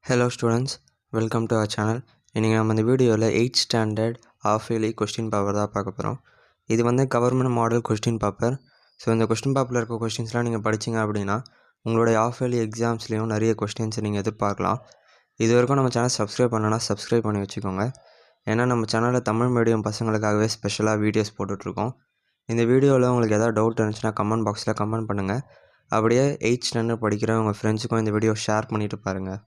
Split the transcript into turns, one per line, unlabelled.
Hello students, welcome to our channel. இன்னைக்கு நம்ம இந்த வீடியோவில் 8th standard half yearly question paper தான் பார்க்க போகிறோம். இது வந்து government model question paper. So இந்த கொஸ்டின் பேப்பரில் இருக்க கொஸ்டின்ஸ்லாம் நீங்கள் படிச்சிங்க அப்படின்னா உங்களுடைய half yearly எக்ஸாம்ஸ்லேயும் நிறைய கொஸ்டின்ஸ் நீங்கள் எதிர்பார்க்கலாம். இது வரைக்கும் நம்ம சேனல் சப்ஸ்கிரைப் பண்ணலன்னா சப்ஸ்கிரைப் பண்ணி வச்சுக்கோங்க. ஏன்னா நம்ம சேனலில் தமிழ் மீடியம் பசங்களுக்காகவே ஸ்பெஷலாக வீடியோஸ் போட்டுட்ருக்கோம். இந்த வீடியோவில் உங்களுக்கு எதாவது டவுட் இருந்துச்சுன்னா கமெண்ட் பாக்ஸில் கமெண்ட் பண்ணுங்கள். அப்படியே 8th ஸ்டாண்டர்ட் படிக்கிற உங்கள் ஃப்ரெண்ட்ஸுக்கும் இந்த வீடியோ ஷேர் பண்ணிவிட்டு பாருங்கள்.